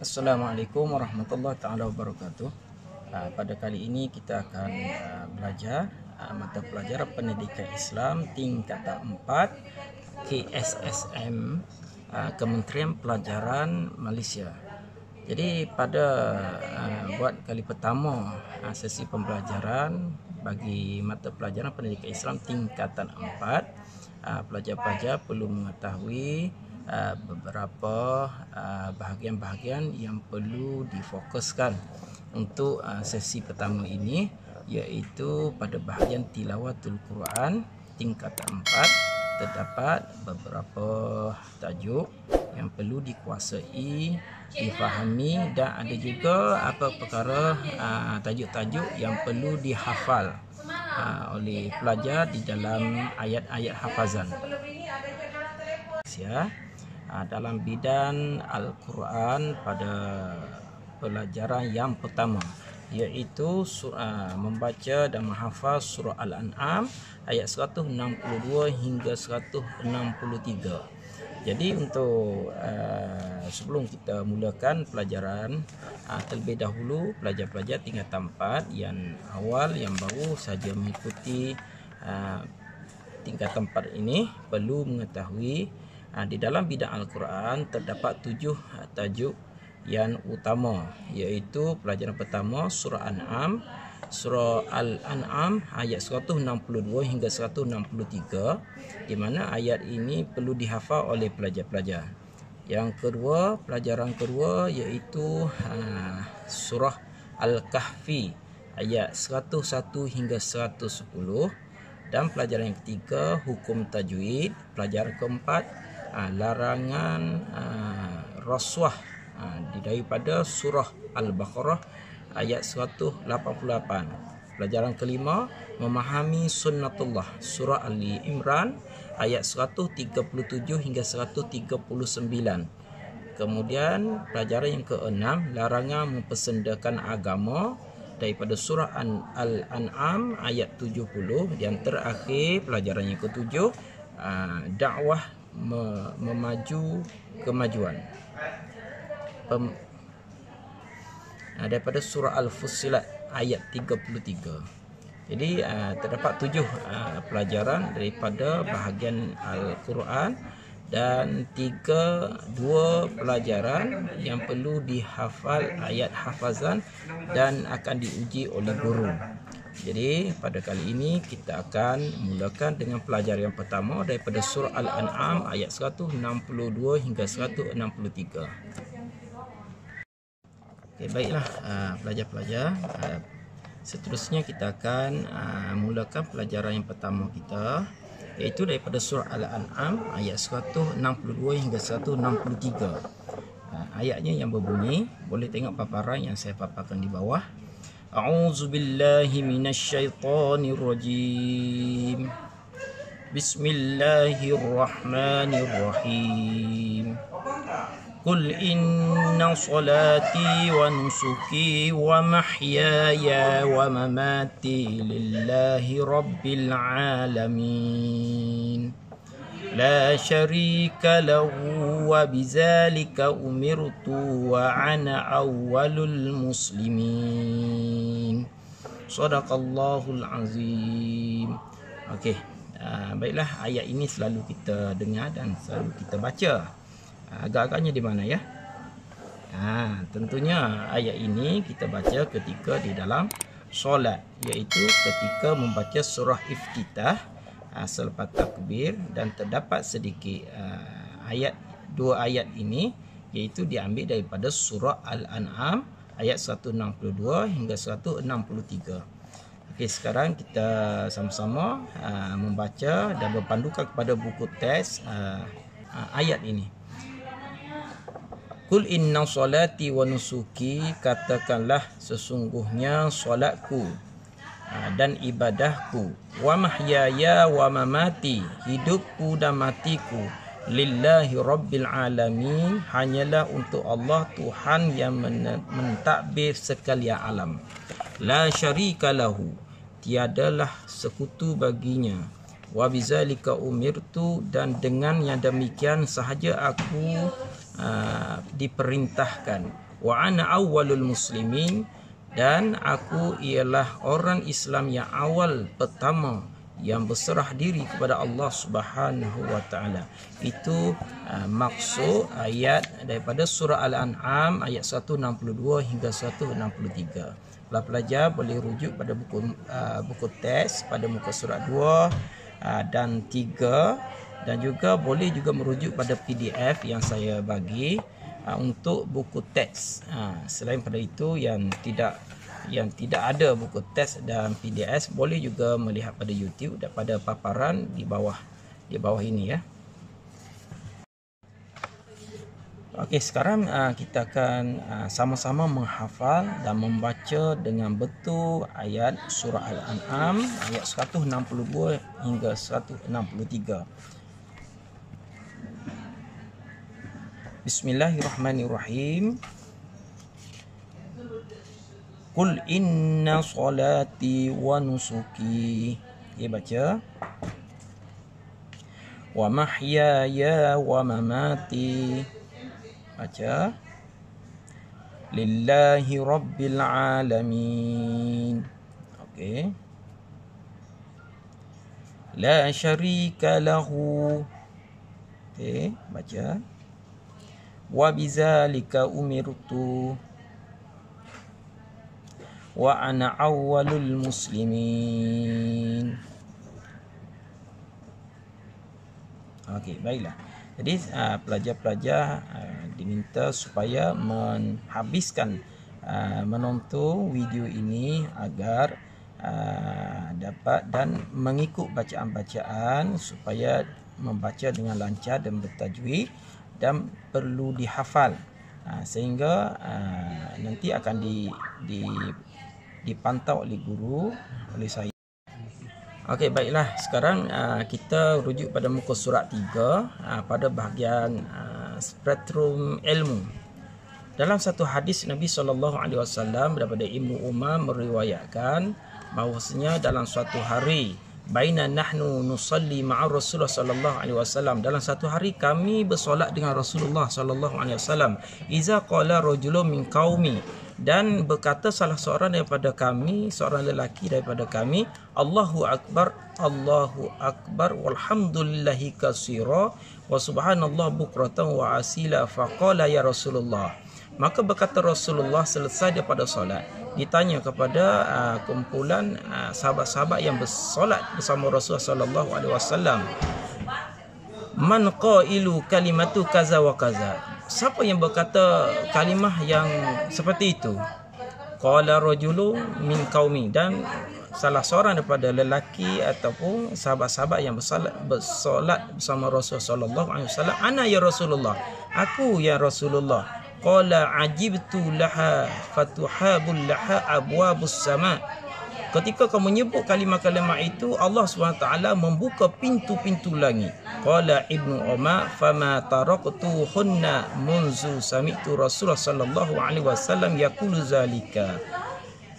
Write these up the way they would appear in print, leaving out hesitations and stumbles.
Assalamualaikum warahmatullahi taala wabarakatuh. Pada kali ini kita akan belajar mata pelajaran pendidikan Islam tingkatan 4 KSSM Kementerian Pelajaran Malaysia. Jadi pada buat kali pertama sesi pembelajaran bagi mata pelajaran pendidikan Islam tingkatan 4, pelajar-pelajar perlu mengetahui beberapa bahagian-bahagian yang perlu difokuskan untuk sesi pertama ini, iaitu pada bahagian tilawatul Quran tingkatan 4 terdapat beberapa tajuk yang perlu dikuasai, difahami, dan ada juga perkara tajuk-tajuk yang perlu dihafal oleh pelajar di dalam ayat-ayat hafazan. Dalam bidang Al-Quran pada pelajaran yang pertama, iaitu membaca dan menghafal surah Al-An'am ayat 162 hingga 163. Jadi untuk sebelum kita mulakan pelajaran, terlebih dahulu pelajar-pelajar tingkatan 4 yang awal, yang baru saja mengikuti tingkatan 4 ini perlu mengetahui di dalam bidang Al-Quran terdapat 7 tajuk yang utama, iaitu pelajaran pertama surah An'am, surah Al-An'am ayat 162 hingga 163, di mana ayat ini perlu dihafal oleh pelajar-pelajar. Yang kedua, pelajaran kedua iaitu surah Al-Kahfi ayat 101 hingga 110, dan pelajaran yang ketiga hukum tajwid. Pelajaran keempat larangan rasuah daripada surah Al-Baqarah ayat 188. Pelajaran kelima memahami sunnatullah surah Ali Imran ayat 137 hingga 139. Kemudian pelajaran yang keenam larangan mempersendakan agama daripada surah Al-An'am ayat 70. Dan terakhir pelajaran yang ketujuh dakwah memaju kemajuan daripada surah Al-Fussilat ayat 33. Jadi terdapat 7 pelajaran daripada bahagian Al-Quran dan 2 pelajaran yang perlu dihafal ayat hafazan dan akan diuji oleh guru. Jadi pada kali ini kita akan mulakan dengan pelajaran yang pertama daripada surah Al-An'am ayat 162 hingga 163. Okey, baiklah pelajar-pelajar, seterusnya kita akan mulakan pelajaran yang pertama kita, iaitu daripada surah Al-An'am ayat 162 hingga 163. Ayatnya yang berbunyi, boleh tengok paparan yang saya paparkan di bawah. A'udzubillahi minasyaitonirrajim. Bismillahirrahmanirrahim. Qul inna salati wa nusuki wa mahyaya wa mamati lillahi rabbil alamin. La syarika lahu wa bizalika umirtu wa ana awwalul muslimin. Sadaqallahul azim. Okey, baiklah, ayat ini selalu kita dengar dan selalu kita baca. Agak-agaknya di mana ya? Tentunya ayat ini kita baca ketika di dalam solat, iaitu ketika membaca surah Iftitah selepas takbir, dan terdapat sedikit dua ayat ini, iaitu diambil daripada surah Al-An'am ayat 162 hingga 163. Okey, sekarang kita sama-sama membaca dan berpandukan kepada buku teks ayat ini. Qul inna salati wa nusuki, katakanlah sesungguhnya solatku dan ibadahku, wa mahyaya wa mamati, hidupku dan matiku, lillahi rabbil alamin, hanyalah untuk Allah Tuhan yang mentadbir sekalian alam. La syarika lahu, tiadalah sekutu baginya. Wa bizalika umirtu, dan dengan yang demikian sahaja aku diperintahkan. Wa ana awwalul muslimin, dan aku ialah orang Islam yang awal pertama yang berserah diri kepada Allah Subhanahu wa taala. Itu maksud ayat daripada surah Al-An'am ayat 162 hingga 163. Pelajar boleh rujuk pada buku teks pada muka surat 2 dan 3, dan juga boleh juga merujuk pada PDF yang saya bagi untuk buku teks. Selain pada itu yang tidak ada buku teks dan PDF, boleh juga melihat pada YouTube daripada paparan di bawah ini ya. Okey, sekarang kita akan sama-sama menghafal dan membaca dengan betul ayat surah Al-An'am ayat 162 hingga 163. Bismillahirrahmanirrahim. Qul inna salati wa nusuki. Okay, baca. Wa mahyaya wa mamati. Baca. Lillahi rabbil alamin. Okey. La syarika lahu. Okey, baca. Wa bizalika umirtu wa ana awwalul muslimin. Okey, baiklah. Jadi pelajar-pelajar diminta supaya menghabiskan menonton video ini agar dapat dan mengikut bacaan-bacaan supaya membaca dengan lancar dan bertajwid, dan perlu dihafal sehingga nanti akan dipantau oleh guru, oleh saya. Okey, baiklah. Sekarang kita rujuk pada muka surat 3 pada bahagian spektrum ilmu. Dalam satu hadis Nabi SAW daripada Ibnu Umar meriwayatkan bahawasanya dalam suatu hari, baina nahnu nusalli ma'a Rasulullah sallallahu alaihi wasallam, dalam satu hari kami bersolat dengan Rasulullah sallallahu alaihi wasallam, iza qala rajulun min qaumi, dan berkata salah seorang daripada kami, seorang lelaki daripada kami, Allahu akbar walhamdulillahi katsira wa subhanallah bukratan wa asila, faqala ya Rasulullah. Maka berkata Rasulullah selesai daripada solat, ditanya kepada kumpulan sahabat-sahabat yang bersolat bersama Rasulullah sallallahu alaihi wasallam, man qailu kalimatu kaza wa kaza, siapa yang berkata kalimah yang seperti itu? Qala rajulun min qaumi, dan salah seorang daripada lelaki ataupun sahabat-sahabat yang bersolat bersama Rasulullah sallallahu alaihi wasallam, ana ya Rasulullah, aku ya Rasulullah. Qala ajibtu laha fatuhabul laha abwabus sama. Ketika kau menyebut kalimah-kalimah itu, Allah SWT membuka pintu-pintu langit. Qala Ibnu Umar fama taraktuhunna munzu sami'tu Rasulullah sallallahu alaihi wasallam yaqulu zalika.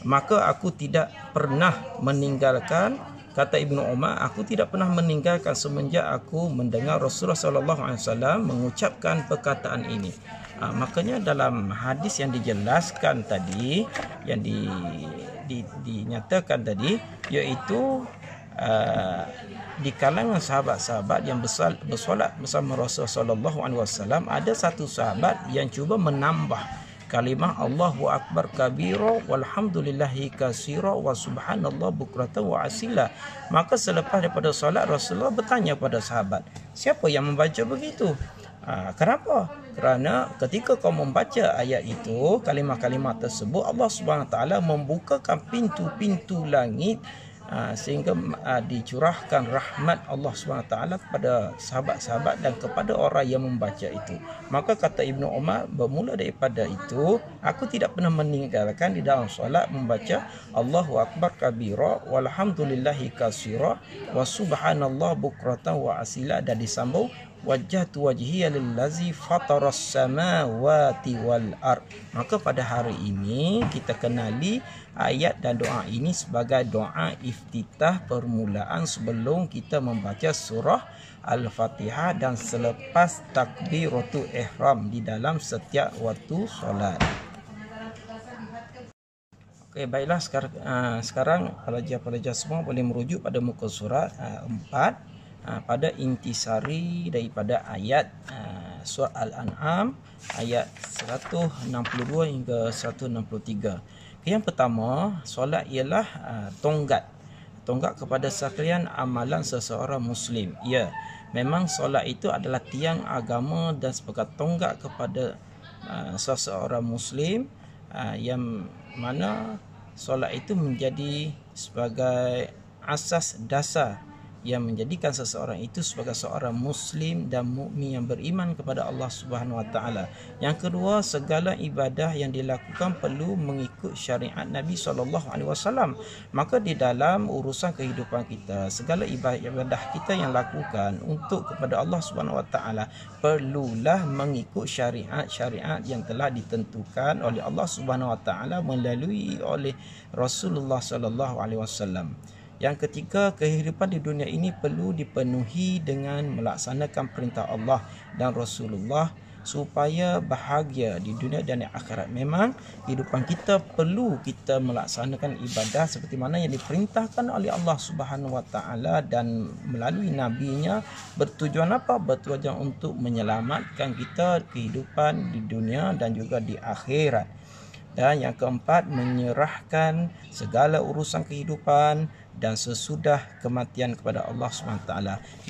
Maka aku tidak pernah meninggalkan, kata Ibnu Umar, aku tidak pernah meninggalkan semenjak aku mendengar Rasulullah sallallahu alaihi wasallam mengucapkan perkataan ini. Makanya dalam hadis yang dijelaskan tadi, yang dinyatakan tadi, iaitu di kalangan sahabat-sahabat yang bersolat bersama Rasulullah sallallahu alaihi wasallam, ada satu sahabat yang cuba menambah kalimah Allahu akbar kabira walhamdulillahi katsira wa subhanallah bukratan wa asila. Maka selepas daripada solat, Rasulullah bertanya pada sahabat, siapa yang membaca begitu? Kenapa? Kerana ketika kau membaca ayat itu, kalimah-kalimah tersebut, Allah SWT membukakan pintu-pintu langit sehingga dicurahkan rahmat Allah SWT kepada sahabat-sahabat dan kepada orang yang membaca itu. Maka kata Ibnu Umar, bermula daripada itu, aku tidak pernah meninggalkan di dalam solat membaca Allahu akbar kabira walhamdulillahi katsira wa subhanallah bukratan wa asila, dan disambung wajjahtu wajhiya lillazi fataras samawati wal ard. Maka pada hari ini kita kenali ayat dan doa ini sebagai doa iftitah permulaan sebelum kita membaca surah Al-Fatihah dan selepas takbiratul ihram di dalam setiap waktu solat. Okey, baiklah, sekarang pelajar-pelajar semua boleh merujuk pada muka surat 4 pada intisari daripada ayat surah Al-An'am ayat 162 hingga 163. Yang pertama, solat ialah tonggak kepada sekalian amalan seseorang muslim. Ya, memang solat itu adalah tiang agama dan sebagai tonggak kepada seseorang muslim, yang mana solat itu menjadi sebagai asas dasar yang menjadikan seseorang itu sebagai seorang muslim dan mukmin yang beriman kepada Allah Subhanahu wa taala. Yang kedua, segala ibadah yang dilakukan perlu mengikut syariat Nabi SAW. Maka di dalam urusan kehidupan kita, segala ibadah kita yang lakukan untuk kepada Allah Subhanahu wa taala perlulah mengikut syariat yang telah ditentukan oleh Allah Subhanahu wa taala melalui oleh Rasulullah SAW. Yang ketiga, kehidupan di dunia ini perlu dipenuhi dengan melaksanakan perintah Allah dan Rasulullah supaya bahagia di dunia dan di akhirat. Memang kehidupan kita perlu kita melaksanakan ibadah seperti mana yang diperintahkan oleh Allah Subhanahu wa taala dan melalui nabinya. Bertujuan apa? Bertujuan untuk menyelamatkan kita kehidupan di dunia dan juga di akhirat. Dan yang keempat, menyerahkan segala urusan kehidupan dan sesudah kematian kepada Allah SWT.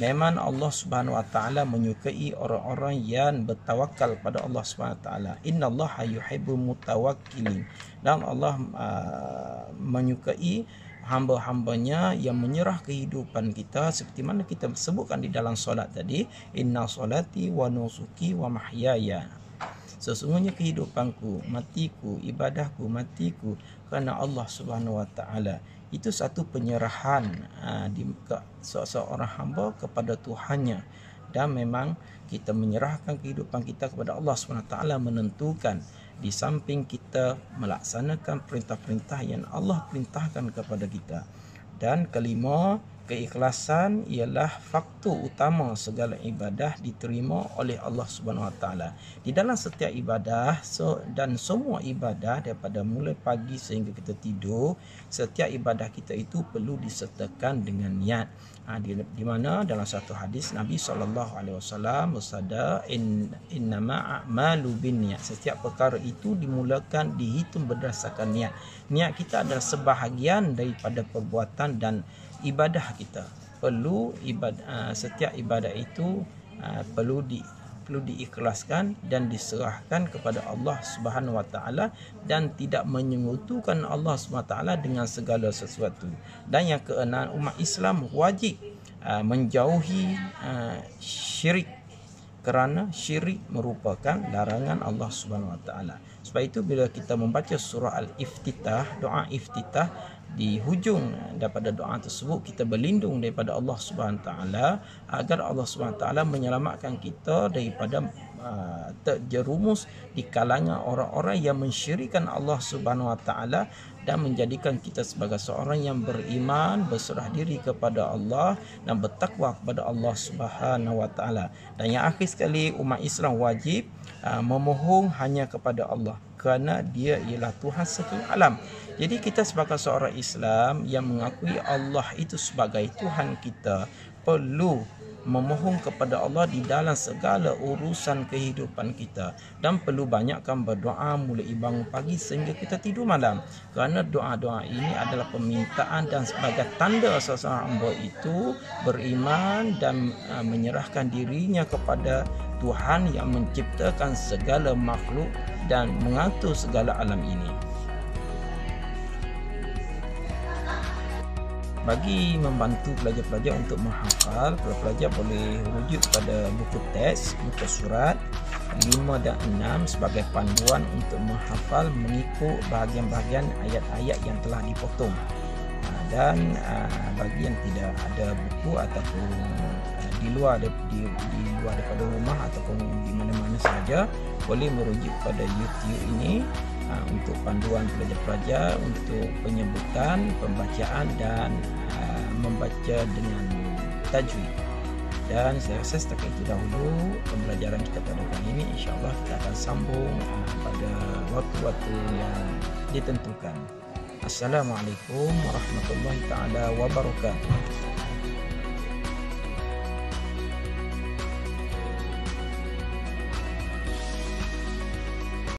Memang Allah SWT menyukai orang-orang yang bertawakal pada Allah SWT. Innallaha yuhibbul mutawakkilin. Dan Allah menyukai hamba-hambanya yang menyerah kehidupan kita seperti mana kita sebutkan di dalam solat tadi, inna solati wa nusuki wa mahyaya. Sesungguhnya kehidupanku, matiku, ibadahku, matiku kerana Allah Subhanahu wa taala. Itu satu penyerahan seorang hamba kepada Tuhannya. Dan memang kita menyerahkan kehidupan kita kepada Allah Subhanahu wa taala menentukan di samping kita melaksanakan perintah-perintah yang Allah perintahkan kepada kita. Dan kelima, keikhlasan ialah faktor utama segala ibadah diterima oleh Allah Subhanahu wa taala. Di dalam setiap ibadah dan semua ibadah daripada mulai pagi sehingga kita tidur, setiap ibadah kita itu perlu disertakan dengan niat. Di mana dalam satu hadis Nabi SAW bersabda, innama a'malu binniyat. Setiap perkara itu dimulakan dihitung berdasarkan niat. Niat kita adalah sebahagian daripada perbuatan dan ibadah kita. Setiap ibadah itu perlu diikhlaskan dan diserahkan kepada Allah Subhanahu wa taala dan tidak menyekutukan Allah Subhanahu wa taala dengan segala sesuatu. Dan yang keenam, umat Islam wajib menjauhi syirik kerana syirik merupakan larangan Allah Subhanahu wa taala. Sebab itu bila kita membaca surah Al-Iftitah, doa iftitah, di hujung daripada doa tersebut kita berlindung daripada Allah Subhanahu wa taala agar Allah Subhanahu wa taala menyelamatkan kita daripada terjerumus di kalangan orang-orang yang mensyirikkan Allah Subhanahu wa taala dan menjadikan kita sebagai seorang yang beriman, berserah diri kepada Allah dan bertakwa kepada Allah Subhanahu wa taala. Dan yang akhir sekali, umat Islam wajib memohon hanya kepada Allah kerana Dia ialah Tuhan sekalian alam. Jadi kita sebagai seorang Islam yang mengakui Allah itu sebagai Tuhan kita perlu memohon kepada Allah di dalam segala urusan kehidupan kita dan perlu banyakkan berdoa mulai bangun pagi sehingga kita tidur malam, kerana doa-doa ini adalah permintaan dan sebagai tanda seseorang hamba itu beriman dan menyerahkan dirinya kepada Tuhan yang menciptakan segala makhluk dan mengatur segala alam ini. Bagi membantu pelajar-pelajar untuk menghafal, pelajar boleh rujuk pada buku teks, muka surat 5 dan 6 sebagai panduan untuk menghafal mengikut bahagian-bahagian ayat-ayat yang telah dipotong. Dan bagi yang tidak ada buku ataupun di luar daripada rumah ataupun di mana-mana saja, boleh merujuk pada YouTube ini untuk panduan pelajar-pelajar untuk penyebutan, pembacaan dan membaca dengan tajwid. Dan saya rasa setakat itu dahulu pembelajaran kita pada kali ini. InsyaAllah kita akan sambung pada waktu-waktu yang ditentukan. Assalamualaikum warahmatullahi taala wabarakatuh.